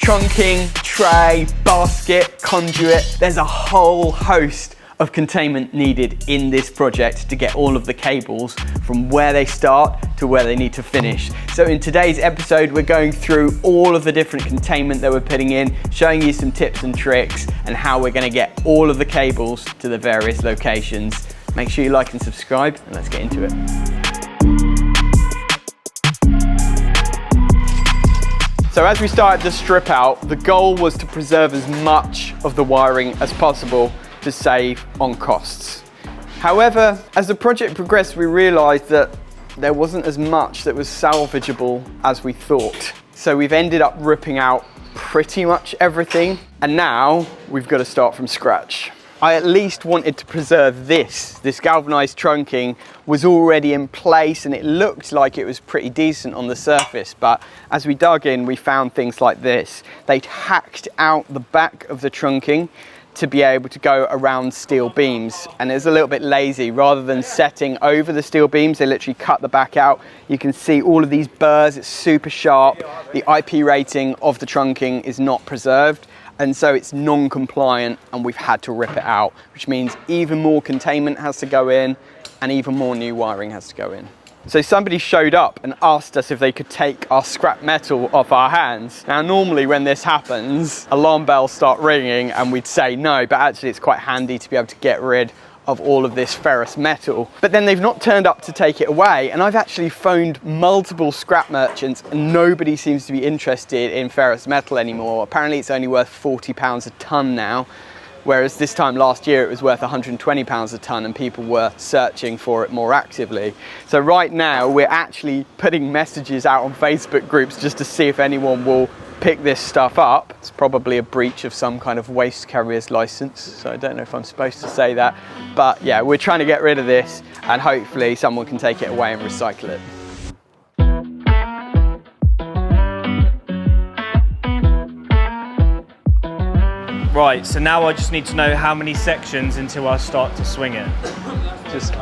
Trunking, tray, basket, conduit. There's a whole host of containment needed in this project to get all of the cables from where they start to where they need to finish. So in today's episode, we're going through all of the different containment that we're putting in, showing you some tips and tricks and how we're going to get all of the cables to the various locations. Make sure you like and subscribe, and let's get into it. So as we started to strip out, the goal was to preserve as much of the wiring as possible to save on costs. However, as the project progressed, we realized that there wasn't as much that was salvageable as we thought. So we've ended up ripping out pretty much everything, and now we've got to start from scratch. I at least wanted to preserve this galvanized trunking was already in place and it looked like it was pretty decent on the surface, but as we dug in, we found things like this. They'd hacked out the back of the trunking to be able to go around steel beams, and it's a little bit lazy. Rather than setting over the steel beams, they literally cut the back out. You can see all of these burrs, it's super sharp. The IP rating of the trunking is not preserved, and so it's non-compliant, and we've had to rip it out, which means even more containment has to go in and even more new wiring has to go in. So somebody showed up and asked us if they could take our scrap metal off our hands. Now normally when this happens, alarm bells start ringing and we'd say no, but actually it's quite handy to be able to get rid of all of this ferrous metal. But then they've not turned up to take it away, and I've actually phoned multiple scrap merchants and nobody seems to be interested in ferrous metal anymore. Apparently it's only worth £40 a tonne now, whereas this time last year it was worth £120 a tonne and people were searching for it more actively. So right now we're actually putting messages out on Facebook groups just to see if anyone will pick this stuff up. It's probably a breach of some kind of waste carrier's license, so I don't know if I'm supposed to say that, but yeah, we're trying to get rid of this and hopefully someone can take it away and recycle it. Right, so now I just need to know how many sections until I start to swing it. Just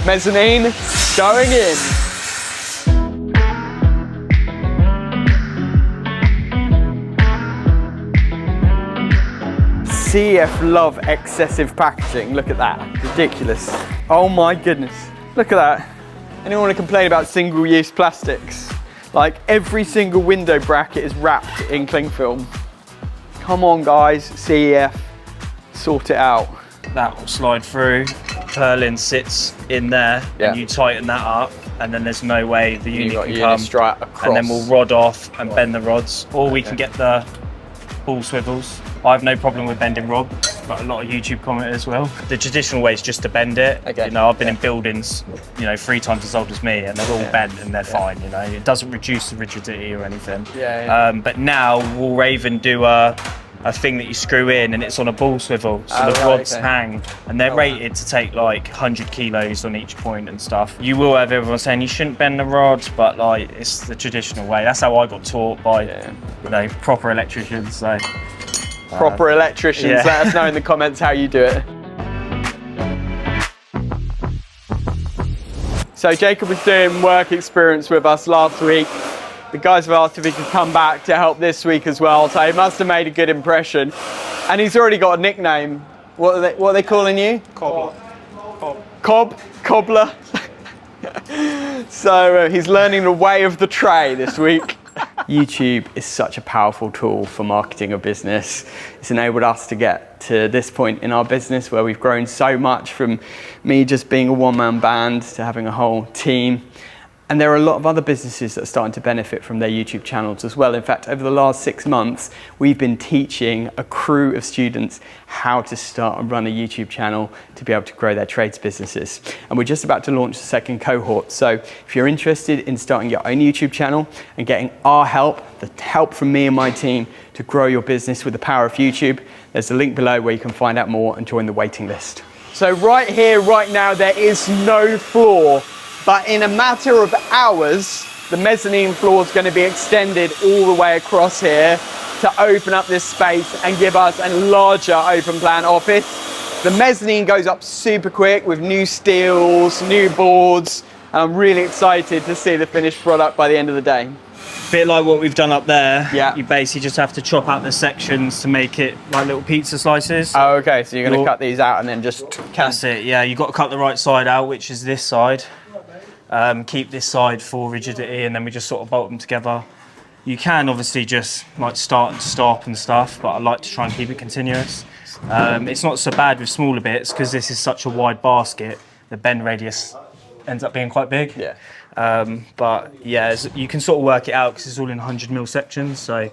mezzanine going in. CF love excessive packaging. Look at that, ridiculous. Oh my goodness, look at that. Anyone want to complain about single-use plastics? Like every single window bracket is wrapped in cling film. Come on guys, CEF, sort it out. That will slide through, purlin sits in there, and you tighten that up, and then there's no way the unit can come, straight across. And then we'll rod off and bend the rods, or we can get the ball swivels. I have no problem with bending rods, but a lot of YouTube commenters will. The traditional way is just to bend it. You know, I've been in buildings, 3 times as old as me, and they're all bent and they're fine, It doesn't reduce the rigidity or anything. But now we'll even do a thing that you screw in and it's on a ball swivel, so the rods hang, and they're rated to take like 100 kilos on each point and stuff. You will have everyone saying you shouldn't bend the rods, but like it's the traditional way. That's how I got taught by proper electricians. So proper electricians, let us know in the comments how you do it. So Jacob was doing work experience with us last week. The guys have asked if he could come back to help this week as well, so he must have made a good impression. And he's already got a nickname. What are they calling you? Cobbler. Cobbler. So he's learning the way of the tray this week. YouTube is such a powerful tool for marketing a business. It's enabled us to get to this point in our business where we've grown so much, from me just being a one-man band to having a whole team. And there are a lot of other businesses that are starting to benefit from their YouTube channels as well. In fact, over the last 6 months, we've been teaching a crew of students how to start and run a YouTube channel to be able to grow their trades businesses. And we're just about to launch the second cohort. So if you're interested in starting your own YouTube channel and getting our help, the help from me and my team to grow your business with the power of YouTube, there's a link below where you can find out more and join the waiting list. So right here, right now, there is no floor. But in a matter of hours, the mezzanine floor is going to be extended all the way across here to open up this space and give us a larger open plan office. The mezzanine goes up super quick with new steels, new boards, and I'm really excited to see the finished product by the end of the day. bit like what we've done up there. Yeah. You basically just have to chop out the sections to make it like little pizza slices. Oh, okay. So you're going to cut these out and then just... That's it, yeah. You've got to cut the right side out, which is this side. Keep this side for rigidity, and then we just sort of bolt them together. You can obviously just like start and stop and stuff, but I like to try and keep it continuous. It's not so bad with smaller bits because this is such a wide basket. The bend radius ends up being quite big. Yeah. But yeah, you can sort of work it out because it's all in 100mm sections. So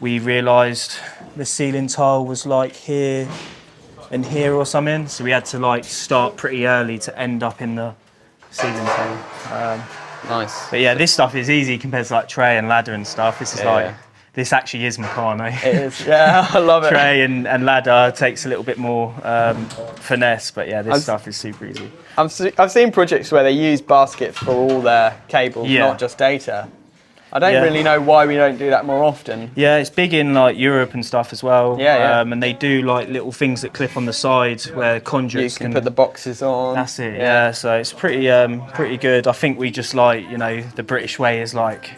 we realised the ceiling tile was like here and here or something. So we had to like start pretty early to end up in the ceiling tile. Nice. But yeah, this stuff is easy compared to like tray and ladder and stuff. This is this actually is Meccano. It is, yeah, I love it. Tray and ladder takes a little bit more finesse, but yeah, this stuff is super easy. I've seen projects where they use baskets for all their cables, not just data. I don't really know why we don't do that more often. Yeah, it's big in like Europe and stuff as well. Yeah. And they do like little things that clip on the sides where conduits you can put the boxes on. That's it. Yeah. So it's pretty good. I think we just like, you know, the British way is like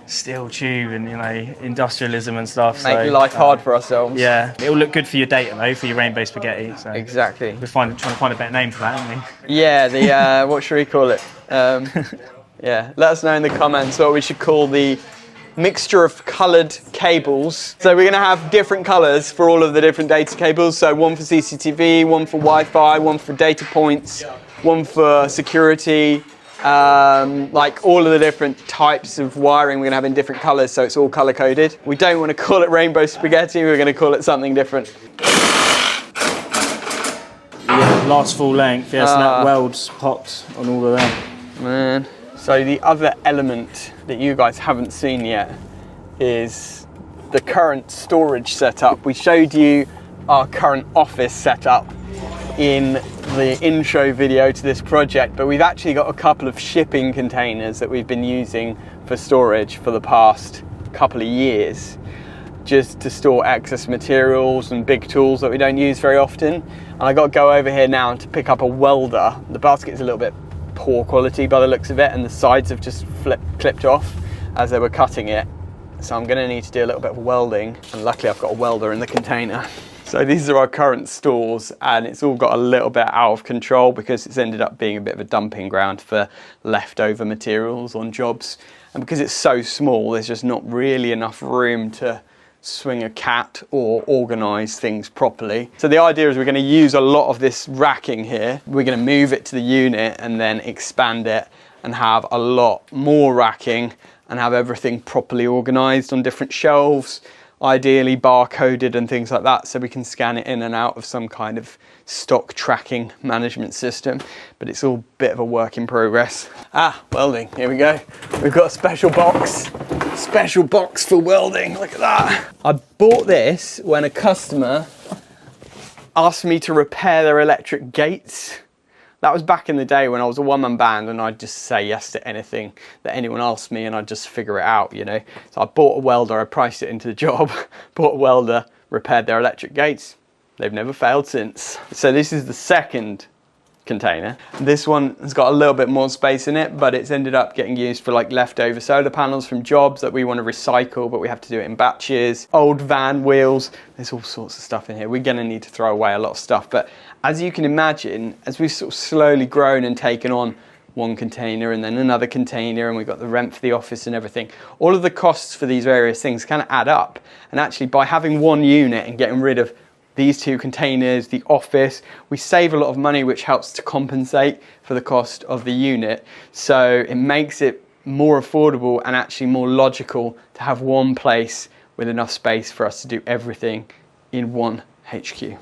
steel tube and, you know, industrialism and stuff. Make life hard for ourselves. Yeah, it'll look good for your data though, for your rainbow spaghetti. So exactly. We're trying to find a better name for that, aren't we? Yeah, the what should we call it? Yeah, let us know in the comments what we should call the mixture of coloured cables. So we're going to have different colours for all of the different data cables. So one for CCTV, one for Wi-Fi, one for data points, one for security. Like all of the different types of wiring we're going to have in different colours, so it's all colour coded. We don't want to call it rainbow spaghetti, we're going to call it something different. Yeah, last full length, yeah, so that weld's popped on all of them. Man. So the other element that you guys haven't seen yet is the current storage setup. We showed you our current office setup in the intro video to this project, but we've actually got a couple of shipping containers that we've been using for storage for the past couple of years, just to store excess materials and big tools that we don't use very often. And I got to go over here now to pick up a welder. The basket's a little bit poor quality by the looks of it, and the sides have just clipped off as they were cutting it, so I'm going to need to do a little bit of welding, and luckily I've got a welder in the container. So these are our current stores, and it's all got a little bit out of control because it's ended up being a bit of a dumping ground for leftover materials on jobs, and because it's so small there's just not really enough room to swing a cat or organise things properly. So the idea is we're going to use a lot of this racking here. We're going to move it to the unit and then expand it and have a lot more racking and have everything properly organised on different shelves, ideally barcoded and things like that, so we can scan it in and out of some kind of stock tracking management system. But it's all a bit of a work in progress. Welding, here we go. We've got a special box for welding, look at that. I bought this when a customer asked me to repair their electric gates. That was back in the day when I was a one-man band and I'd just say yes to anything that anyone asked me and I'd just figure it out, you know. So I bought a welder, I priced it into the job, bought a welder, repaired their electric gates. They've never failed since. So this is the second container. This one has got a little bit more space in it, but it's ended up getting used for like leftover solar panels from jobs that we want to recycle, but we have to do it in batches. Old van wheels, there's all sorts of stuff in here. We're going to need to throw away a lot of stuff, but as you can imagine, as we've sort of slowly grown and taken on one container and then another container, and we've got the rent for the office and everything, all of the costs for these various things kind of add up. And actually by having one unit and getting rid of these two containers, the office, we save a lot of money, which helps to compensate for the cost of the unit. So it makes it more affordable and actually more logical to have one place with enough space for us to do everything in one HQ.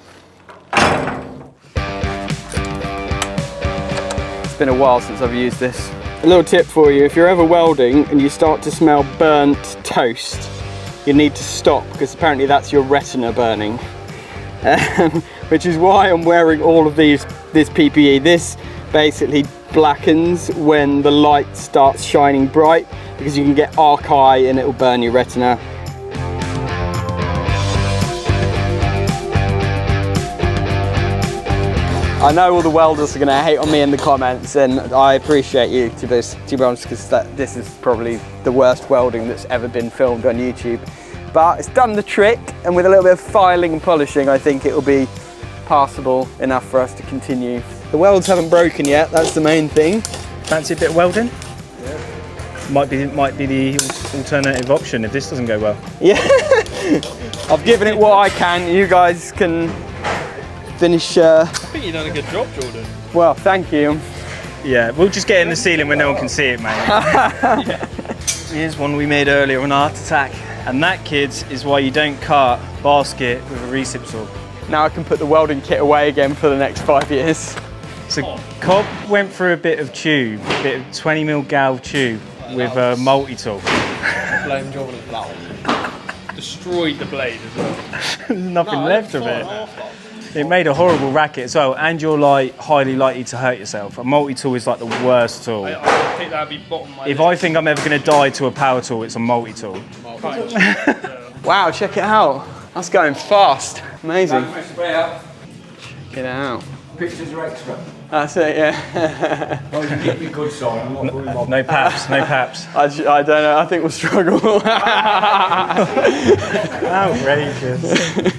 It's been a while since I've used this. A little tip for you, if you're ever welding and you start to smell burnt toast, you need to stop, because apparently that's your retina burning. Which is why I'm wearing all of this PPE. This basically blackens when the light starts shining bright, because you can get arc eye and it will burn your retina. I know all the welders are going to hate on me in the comments, and I appreciate you to be honest, because this is probably the worst welding that's ever been filmed on YouTube. But it's done the trick, and with a little bit of filing and polishing, I think it will be passable enough for us to continue. The welds haven't broken yet, that's the main thing. Fancy a bit of welding? Yeah. Might be the alternative option if this doesn't go well. Yeah. I've given it what I can. You guys can finish. I think you've done a good job, Jordan. Well, thank you. Yeah, we'll just get in the ceiling where no one can see it, mate. Yeah. Here's one we made earlier on Art Attack. And that, kids, is why you don't cut basket with a recip saw. Now I can put the welding kit away again for the next 5 years. So Cobb went through a bit of tube, a bit of 20mm gal tube with a multi-tool. Blame Jordan for that one. Destroyed the blade as well. There's nothing left of it. It made a horrible racket as well, and you're like highly likely to hurt yourself. A multi-tool is like the worst tool. I think that would be bottom of my If list. I think I'm ever going to die to a power tool, it's a multi-tool. Wow, check it out. That's going fast. Amazing. Check it out. Pictures are extra. That's it, yeah. Oh, you get your good side. No paps, no paps. I don't know, I think we'll struggle. Outrageous.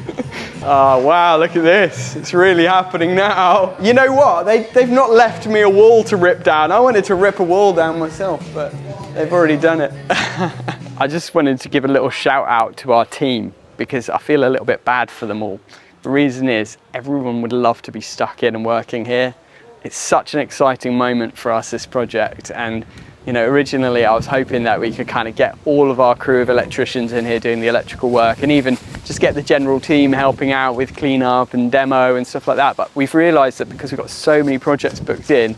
Oh wow, look at this. It's really happening now. You know what? They've not left me a wall to rip down. I wanted to rip a wall down myself, but they've already done it. I just wanted to give a little shout out to our team because I feel a little bit bad for them all. The reason is everyone would love to be stuck in and working here. It's such an exciting moment for us, this project, and you know, originally I was hoping that we could kind of get all of our crew of electricians in here doing the electrical work and even just get the general team helping out with cleanup and demo and stuff like that. But we've realized that because we've got so many projects booked in,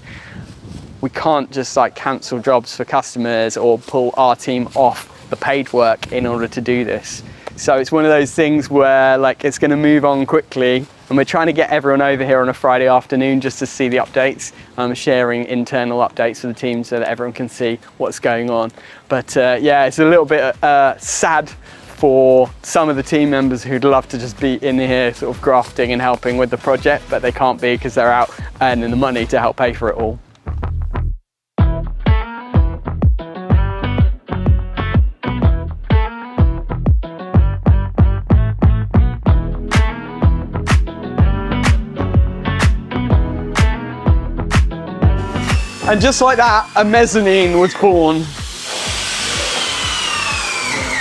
we can't just like cancel jobs for customers or pull our team off the paid work in order to do this. So it's one of those things where like it's going to move on quickly, and we're trying to get everyone over here on a Friday afternoon just to see the updates. Sharing internal updates for the team so that everyone can see what's going on. But yeah, it's a little bit sad for some of the team members who'd love to just be in here sort of grafting and helping with the project, but they can't be because they're out earning the money to help pay for it all. And just like that, a mezzanine was born.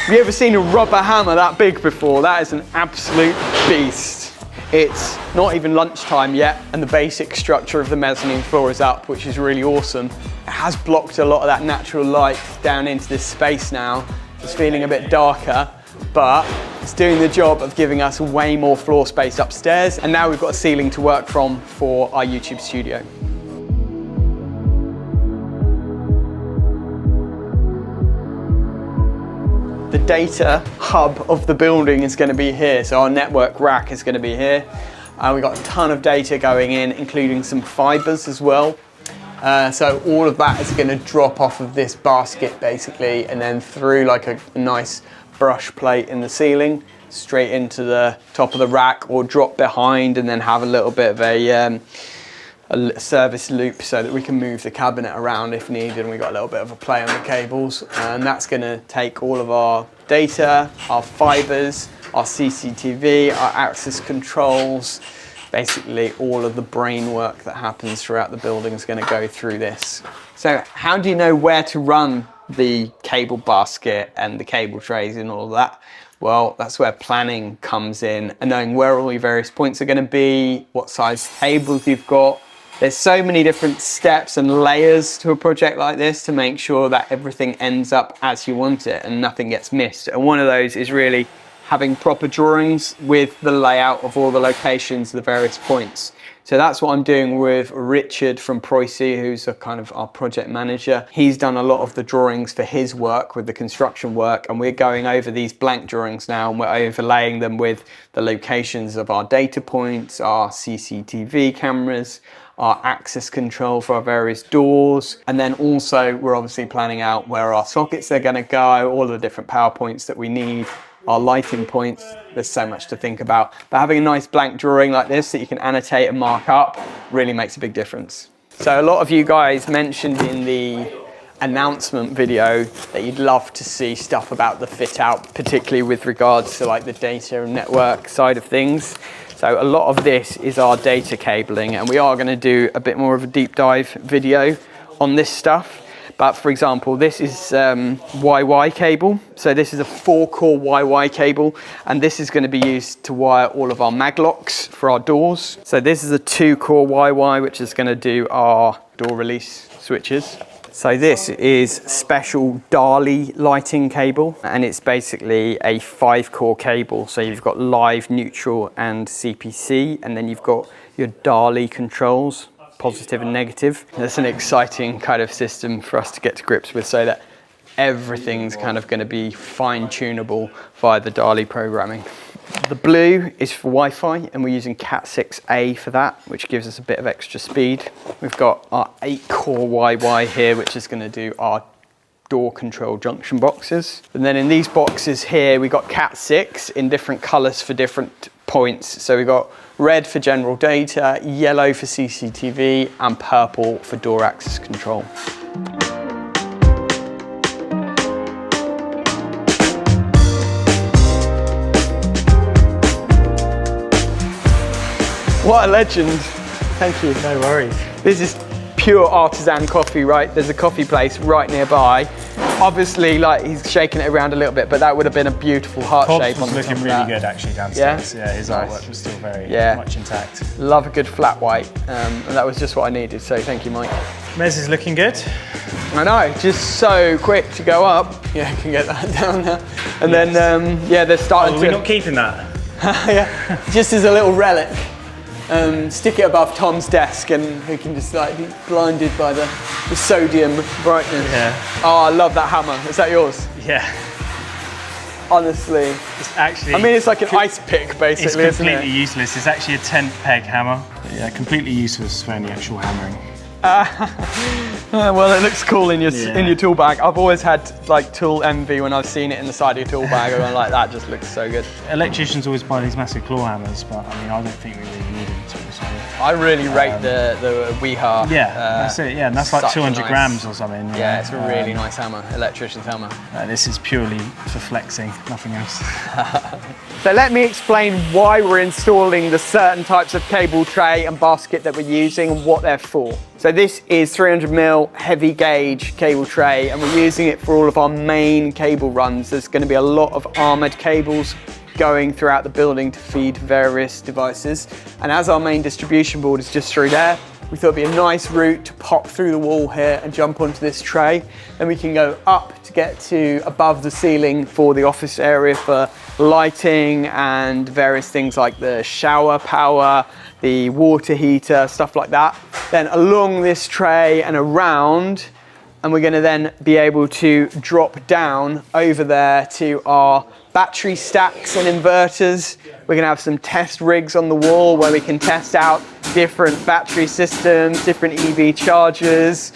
Have you ever seen a rubber hammer that big before? That is an absolute beast. It's not even lunchtime yet, and the basic structure of the mezzanine floor is up, which is really awesome. It has blocked a lot of that natural light down into this space now. It's feeling a bit darker, but it's doing the job of giving us way more floor space upstairs. And now we've got a ceiling to work from for our YouTube studio. The data hub of the building is going to be here, so our network rack is going to be here. We've got a ton of data going in, including some fibres as well. So all of that is going to drop off of this basket basically, and then through like a nice brush plate in the ceiling, straight into the top of the rack, or drop behind and then have a little bit of a service loop so that we can move the cabinet around if needed, and we got a little bit of a play on the cables. And that's going to take all of our data, our fibres, our CCTV, our access controls, basically all of the brain work that happens throughout the building is going to go through this. So how do you know where to run the cable basket and the cable trays and all of that? Well, that's where planning comes in, and knowing where all your various points are going to be, what size cables you've got. There's so many different steps and layers to a project like this to make sure that everything ends up as you want it and nothing gets missed. And one of those is really having proper drawings with the layout of all the locations, the various points. So that's what I'm doing with Richard from Preussy, who's a kind of our project manager. He's done a lot of the drawings for his work with the construction work, and we're going over these blank drawings now and we're overlaying them with the locations of our data points, our CCTV cameras, our access control for our various doors, and then also we're obviously planning out where our sockets are going to go, all the different power points that we need, our lighting points. there's so much to think about. But having a nice blank drawing like this that you can annotate and mark up really makes a big difference. So a lot of you guys mentioned in the announcement video that you'd love to see stuff about the fit out, particularly with regards to like the data and network side of things. So a lot of this is our data cabling, and we are going to do a bit more of a deep dive video on this stuff. But for example, this is YY cable. So this is a 4-core YY cable, and this is going to be used to wire all of our mag locks for our doors. So this is a 2-core YY, which is going to do our door release switches. So this is special DALI lighting cable, and it's basically a 5-core cable. So you've got live, neutral and CPC, and then you've got your DALI controls, positive and negative. That's an exciting kind of system for us to get to grips with, so that everything's kind of going to be fine-tunable via the DALI programming. The blue is for Wi-Fi, and we're using Cat6A for that, which gives us a bit of extra speed. We've got our 8-core YY here, which is going to do our door control junction boxes. And then in these boxes here, we got Cat6 in different colors for different points. So we've got red for general data, yellow for CCTV, and purple for door access control. What a legend. Thank you. No worries. This is pure artisan coffee, right? There's a coffee place right nearby. Obviously, like, he's shaking it around a little bit, but that would have been a beautiful heart shape on the top of that. Looking really good actually downstairs. Yeah, his artwork was still very much intact. Love a good flat white, and that was just what I needed, so thank you, Mike. Mez is looking good. I know, just so quick to go up. Yeah, I can get that down now. And then, yeah, they're starting to... We're not keeping that. Yeah, just as a little relic. Stick it above Tom's desk, and he can just like be blinded by the sodium brightness. Yeah. Oh, I love that hammer. Is that yours? Yeah. Honestly. It's actually... I mean, it's like an ice pick, basically, It's completely isn't it? useless. It's actually a tent peg hammer. But yeah, completely useless for any actual hammering. Well, it looks cool in your tool bag. I've always had like tool envy when I've seen it in the side of your tool bag. I'm like, that just looks so good. Electricians always buy these massive claw hammers, but I mean, I don't think we really need them to be honest. I really rate the Weha. Yeah, that's it. Yeah, and that's like 200 grams or something. Yeah, it's a really nice hammer, electrician's hammer. This is purely for flexing, nothing else. So let me explain why we're installing the certain types of cable tray and basket that we're using and what they're for. So this is 300mm heavy gauge cable tray, and we're using it for all of our main cable runs. There's going to be a lot of armoured cables going throughout the building to feed various devices. And as our main distribution board is just through there, we thought it'd be a nice route to pop through the wall here and jump onto this tray. Then we can go up to get to above the ceiling for the office area for lighting and various things like the shower power, the water heater, stuff like that. Then along this tray and around, and we're going to then be able to drop down over there to our battery stacks and inverters. We're going to have some test rigs on the wall where we can test out different battery systems, different EV chargers,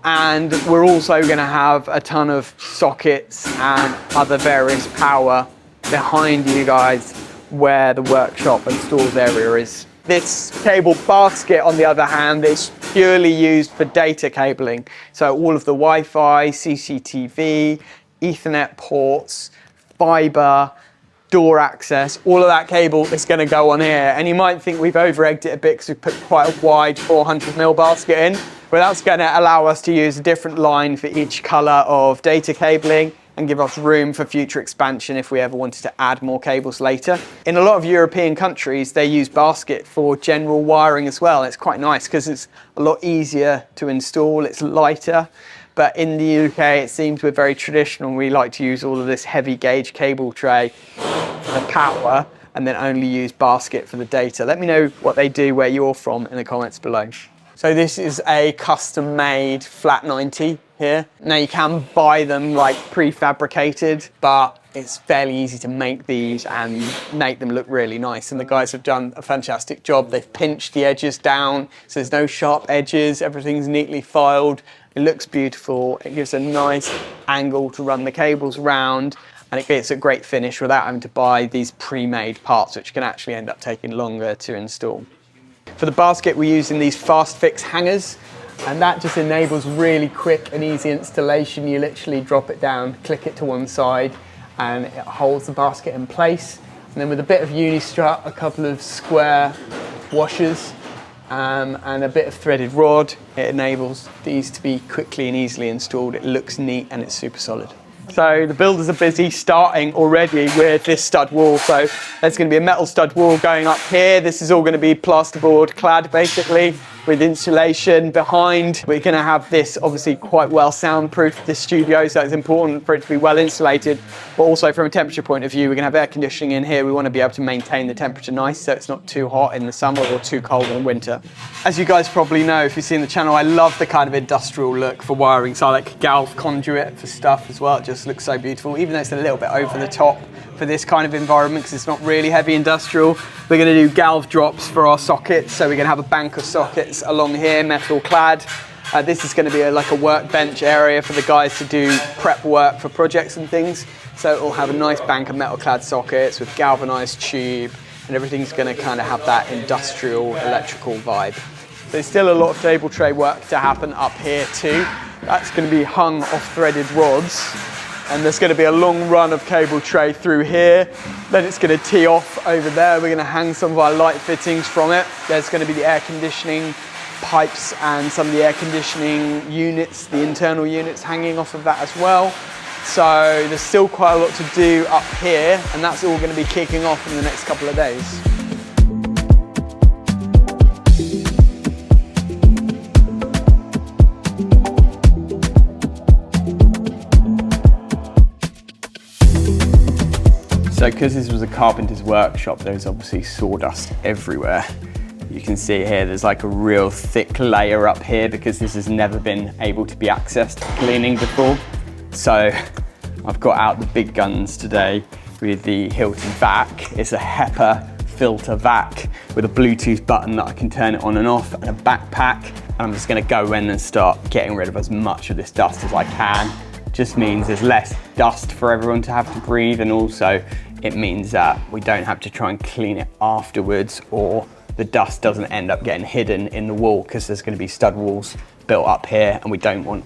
and we're also going to have a ton of sockets and other various power behind you guys where the workshop and stores area is. This cable basket, on the other hand, is purely used for data cabling. So all of the Wi-Fi, CCTV, Ethernet ports, fibre, door access, all of that cable is going to go on here. And you might think we've over-egged it a bit because we've put quite a wide 400mm basket in, but that's going to allow us to use a different line for each colour of data cabling and give us room for future expansion if we ever wanted to add more cables later. In a lot of European countries, they use basket for general wiring as well. It's quite nice because it's a lot easier to install, it's lighter. But in the UK, it seems we're very traditional. We like to use all of this heavy gauge cable tray for the power and then only use basket for the data. Let me know what they do where you're from in the comments below. So this is a custom made flat 90 here. Now you can buy them like prefabricated, but it's fairly easy to make these and make them look really nice. And the guys have done a fantastic job. They've pinched the edges down, so there's no sharp edges. Everything's neatly filed. It looks beautiful. It gives a nice angle to run the cables around. and it gets a great finish without having to buy these pre-made parts, which can actually end up taking longer to install. For the basket, we're using these fast fix hangers, and that just enables really quick and easy installation. You literally drop it down, click it to one side, and it holds the basket in place. And then with a bit of uni-strut, a couple of square washers, and a bit of threaded rod, it enables these to be quickly and easily installed. It looks neat and it's super solid. So the builders are busy starting already with this stud wall. So there's going to be a metal stud wall going up here. This is all going to be plasterboard clad basically with insulation behind. We're going to have this obviously quite well soundproofed, this studio, so it's important for it to be well insulated. But also from a temperature point of view, we're going to have air conditioning in here. We want to be able to maintain the temperature nice so it's not too hot in the summer or too cold in winter. As you guys probably know, if you've seen the channel, I love the kind of industrial look for wiring. So I like galv conduit for stuff as well. It just looks so beautiful, even though it's a little bit over the top for this kind of environment because it's not really heavy industrial. We're going to do galv drops for our sockets. So we're going to have a bank of sockets along here, metal clad. This is going to be like a workbench area for the guys to do prep work for projects and things. So it will have a nice bank of metal clad sockets with galvanized tube, and everything's going to kind of have that industrial electrical vibe. There's still a lot of table tray work to happen up here too. That's going to be hung off threaded rods. And there's going to be a long run of cable tray through here. Then it's going to tee off over there. We're going to hang some of our light fittings from it. There's going to be the air conditioning pipes and some of the air conditioning units, the internal units hanging off of that as well. So there's still quite a lot to do up here, and that's all going to be kicking off in the next couple of days. So because this was a carpenter's workshop, there's obviously sawdust everywhere. You can see here there's like a real thick layer up here because this has never been able to be accessed for cleaning before. So I've got out the big guns today with the Hilton vac. It's a HEPA filter vac with a Bluetooth button that I can turn it on and off, and a backpack. And I'm just going to go in and start getting rid of as much of this dust as I can. Just means there's less dust for everyone to have to breathe, and also it means that we don't have to try and clean it afterwards, or the dust doesn't end up getting hidden in the wall because there's going to be stud walls built up here and we don't want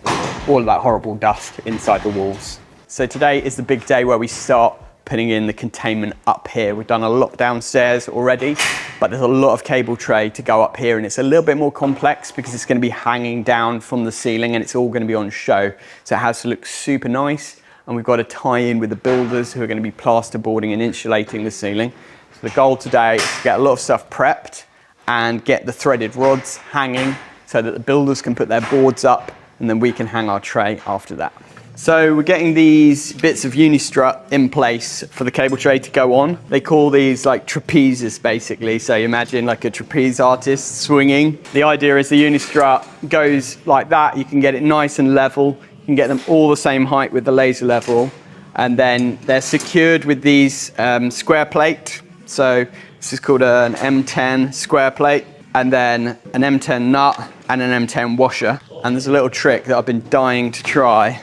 all of that horrible dust inside the walls. So today is the big day where we start putting in the containment up here. We've done a lot downstairs already, but there's a lot of cable tray to go up here, and it's a little bit more complex because it's going to be hanging down from the ceiling and it's all going to be on show. So it has to look super nice, and we've got to tie in with the builders who are going to be plasterboarding and insulating the ceiling. So the goal today is to get a lot of stuff prepped and get the threaded rods hanging so that the builders can put their boards up, and then we can hang our tray after that. So we're getting these bits of uni-strut in place for the cable tray to go on. They call these like trapezes basically. So you imagine like a trapeze artist swinging. The idea is the uni-strut goes like that. You can get it nice and level. You can get them all the same height with the laser level. And then they're secured with these square plate. So this is called an M10 square plate, and then an M10 nut and an M10 washer. And there's a little trick that I've been dying to try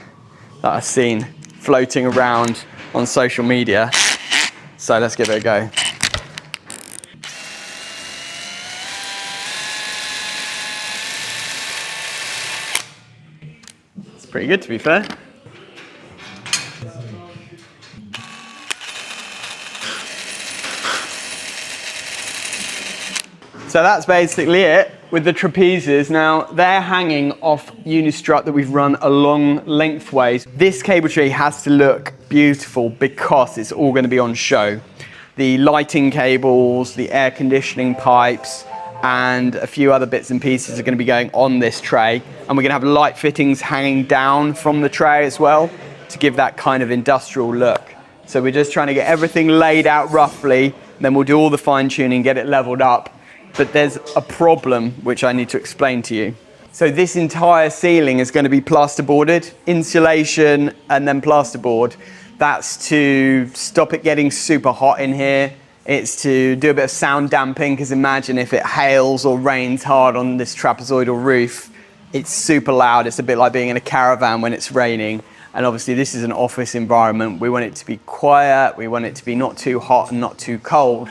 that I've seen floating around on social media. So let's give it a go. It's pretty good, to be fair. So that's basically it with the trapezes. Now they're hanging off uni-strut that we've run along lengthways. This cable tray has to look beautiful because it's all going to be on show. The lighting cables, the air conditioning pipes, and a few other bits and pieces are going to be going on this tray. And we're going to have light fittings hanging down from the tray as well to give that kind of industrial look. So we're just trying to get everything laid out roughly, then we'll do all the fine tuning, get it leveled up. But there's a problem which I need to explain to you. So this entire ceiling is going to be plasterboarded, insulation and then plasterboard. That's to stop it getting super hot in here. It's to do a bit of sound damping, because imagine if it hails or rains hard on this trapezoidal roof, it's super loud. It's a bit like being in a caravan when it's raining. And obviously this is an office environment. We want it to be quiet. We want it to be not too hot and not too cold.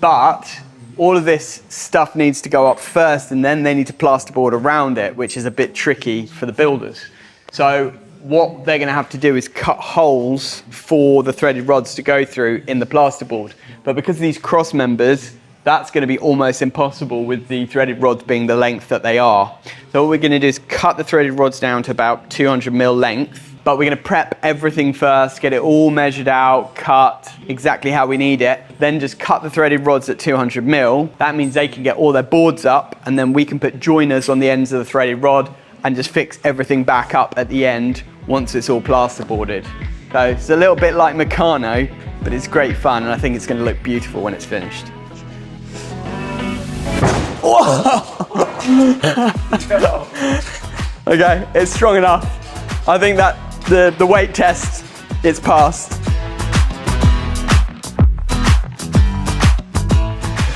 But all of this stuff needs to go up first, and then they need to plasterboard around it, which is a bit tricky for the builders. So what they're going to have to do is cut holes for the threaded rods to go through in the plasterboard. But because of these cross members, that's going to be almost impossible with the threaded rods being the length that they are. So what we're going to do is cut the threaded rods down to about 200 mil length, but we're going to prep everything first, get it all measured out, cut exactly how we need it, then just cut the threaded rods at 200 mil. That means they can get all their boards up, and then we can put joiners on the ends of the threaded rod and just fix everything back up at the end once it's all plasterboarded. So it's a little bit like Meccano, but it's great fun, and I think it's going to look beautiful when it's finished. Okay, it's strong enough. I think that the weight test, it's passed.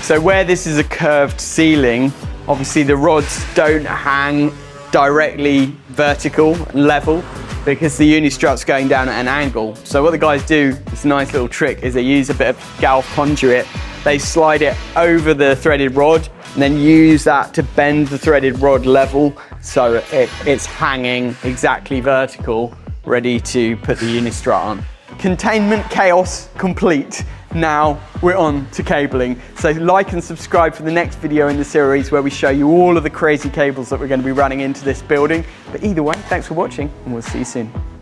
So where this is a curved ceiling, obviously the rods don't hang directly vertical and level because the unistrut's going down at an angle. So what the guys do, this nice little trick, is they use a bit of galv conduit. They slide it over the threaded rod and then use that to bend the threaded rod level so it's hanging exactly vertical, ready to put the unistrut on. Containment chaos complete. Now we're on to cabling. So like and subscribe for the next video in the series where we show you all of the crazy cables that we're going to be running into this building. But either way, thanks for watching and we'll see you soon.